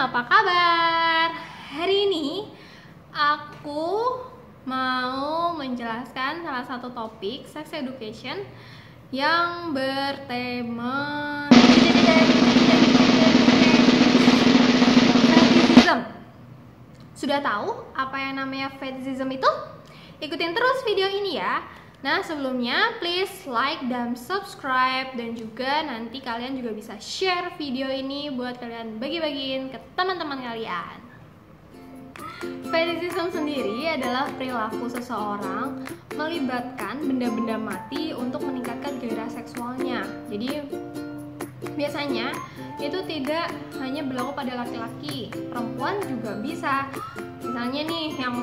apa kabar? Hari ini aku mau menjelaskan salah satu topik sex education yang bertema fetishism. Sudah tahu apa yang namanya fetishism itu? Ikutin terus video ini ya. Nah, sebelumnya please like dan subscribe, dan juga nanti kalian juga bisa share video ini buat kalian bagi-bagiin ke teman-teman kalian. Fetishism sendiri adalah perilaku seseorang melibatkan benda-benda mati untuk meningkatkan gairah seksualnya. Jadi biasanya itu tidak hanya berlaku pada laki-laki, perempuan juga bisa. Misalnya nih, yang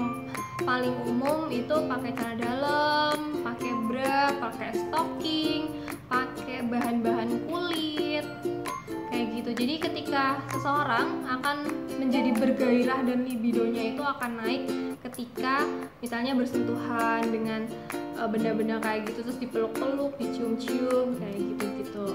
paling umum itu pakai celana dalam, pakai bra, pakai stocking, pakai bahan-bahan kulit, kayak gitu. Jadi ketika seseorang akan menjadi bergairah dan libidonya itu akan naik ketika misalnya bersentuhan dengan benda-benda kayak gitu, terus dipeluk-peluk, dicium-cium, kayak gitu-gitu.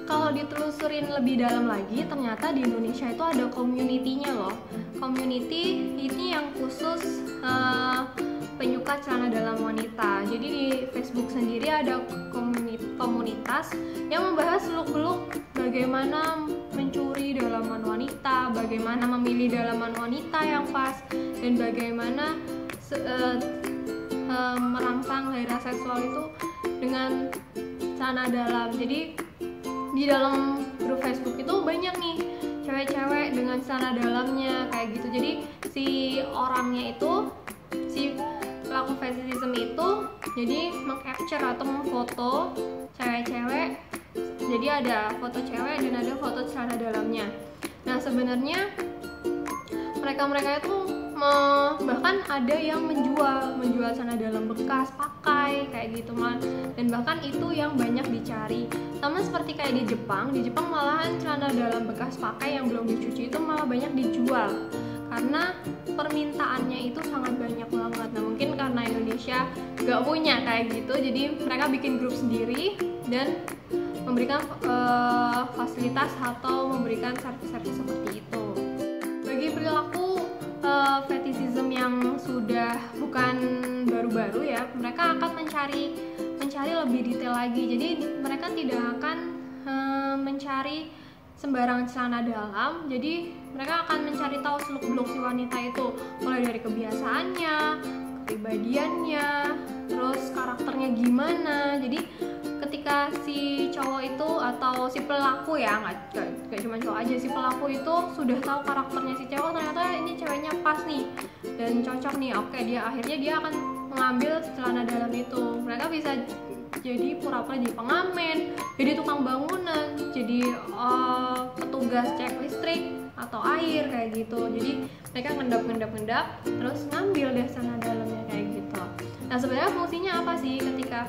Kalau ditelusurin lebih dalam lagi, ternyata di Indonesia itu ada community-nya loh. Community ini yang khusus penyuka celana dalam wanita. Jadi di Facebook sendiri ada komunitas yang membahas seluk-beluk bagaimana mencuri dalaman wanita, bagaimana memilih dalaman wanita yang pas, dan bagaimana merangsang gairah seksual itu dengan celana dalam. Jadi di dalam grup Facebook itu banyak nih cewek-cewek dengan celana dalamnya kayak gitu. Jadi si orangnya itu, si pelaku fetishism itu jadi meng-capture atau memfoto cewek-cewek. Jadi ada foto cewek dan ada foto celana dalamnya. Nah, sebenarnya mereka itu bahkan ada yang menjual celana dalam bekas pakai kayak gitu, dan bahkan itu yang banyak dicari. Sama seperti kayak di Jepang malahan celana dalam bekas pakai yang belum dicuci itu malah banyak dijual karena permintaannya itu sangat banyak banget. Nah, mungkin karena Indonesia gak punya kayak gitu, jadi mereka bikin grup sendiri dan memberikan fasilitas atau memberikan servis-servis seperti itu. Bagi perilaku fetishism yang sudah bukan baru-baru ya, mereka akan mencari lebih detail lagi. Jadi mereka tidak akan mencari sembarang celana dalam. Jadi mereka akan mencari tahu seluk-beluk si wanita itu, mulai dari kebiasaannya, kepribadiannya, terus karakternya gimana. Jadi ketika si cowok itu atau si pelaku ya, nggak cuma cowok aja, si pelaku itu sudah tahu karakternya si cowok, ternyata ini ceweknya pas nih dan cocok nih, oke, dia akan mengambil celana dalam itu. Mereka bisa jadi pura-pura jadi pengamen, jadi tukang bangunan, jadi petugas cek listrik atau air kayak gitu. Jadi mereka ngendap terus ngambil deh celana dalamnya kayak gitu. Nah, sebenarnya fungsinya apa sih ketika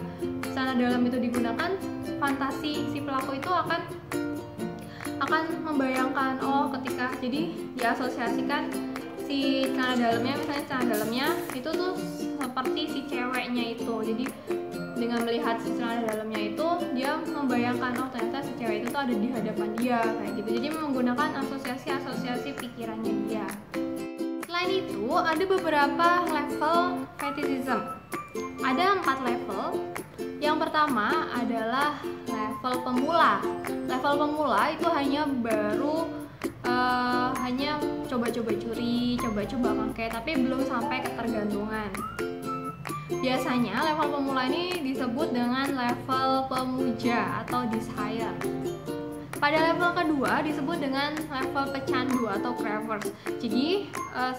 celana dalam itu digunakan? Fantasi si pelaku itu akan membayangkan, ketika jadi diasosiasikan si celana dalamnya, misalnya celana dalamnya itu tuh seperti si ceweknya itu. Jadi dengan melihat si celana dalamnya itu, dia membayangkan, ternyata si cewek itu tuh ada di hadapan dia kayak gitu. Jadi menggunakan asosiasi pikirannya dia. Selain itu, ada beberapa level fetishism. Ada 4 level. Yang pertama adalah level pemula. Level pemula itu hanya hanya coba-coba curi, coba-coba pakai, tapi belum sampai ketergantungan. Biasanya level pemula ini disebut dengan level pemuja atau desire. Pada level kedua disebut dengan level pecandu atau cravers. Jadi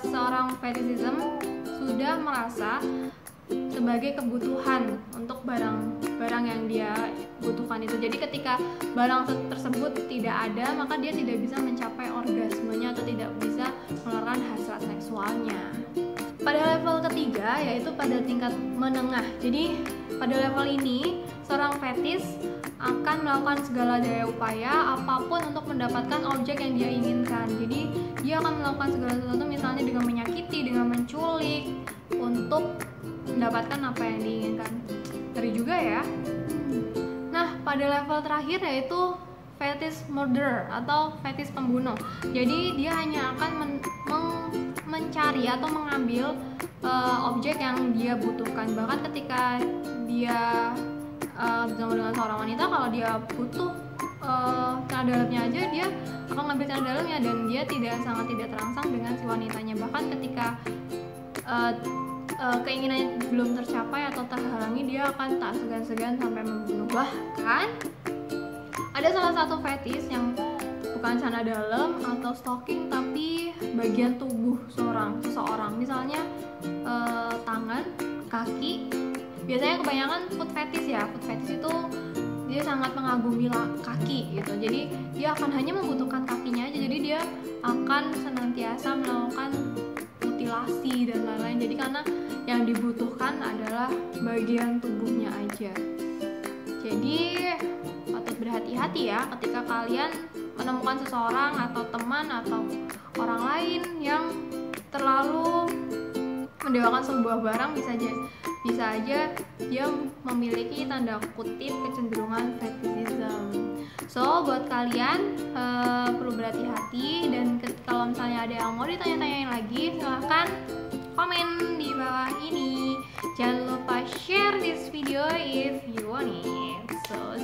seorang fetishism sudah merasa sebagai kebutuhan untuk barang yang dia butuhkan itu. Jadi ketika barang tersebut tidak ada, maka dia tidak bisa mencapai orgasmenya atau tidak bisa mengeluarkan hasrat seksualnya. Pada level ketiga, yaitu pada tingkat menengah. Jadi pada level ini seorang fetis akan melakukan segala daya upaya apapun untuk mendapatkan objek yang dia inginkan. Jadi dia akan melakukan segala sesuatu, misalnya dengan menyakiti, dengan menculik, untuk mendapatkan apa yang diinginkan. Ngeri juga ya. Nah, pada level terakhir yaitu fetish murderer atau fetish pembunuh. Jadi dia hanya akan mencari atau mengambil objek yang dia butuhkan. Bahkan ketika dia bersama dengan seorang wanita, kalau dia butuh celana dalamnya aja, dia akan ngambil celana dalamnya dan dia sangat tidak terangsang dengan si wanitanya. Bahkan ketika keinginannya belum tercapai atau terhalangi, dia akan tak segan-segan sampai membunuh. Bahkan ada salah satu fetish yang bukan celana dalam atau stocking, tapi bagian tubuh seseorang, misalnya tangan, kaki. Biasanya kebanyakan foot fetish ya. Foot fetish itu dia sangat mengagumi kaki gitu. Jadi dia akan hanya membutuhkan kakinya aja. Jadi dia akan senantiasa melakukan mutilasi dan lain-lain. Jadi karena yang dibutuhkan adalah bagian tubuhnya aja. Jadi patut berhati-hati ya ketika kalian menemukan seseorang atau teman atau orang lain yang terlalu mendewakan sebuah barang. Bisa aja dia memiliki tanda kutip kecenderungan fetishism. So buat kalian perlu berhati-hati, dan kalau misalnya ada yang mau ditanya-tanyain lagi, silahkan komen di bawah ini. Jangan lupa share this video if you want it. So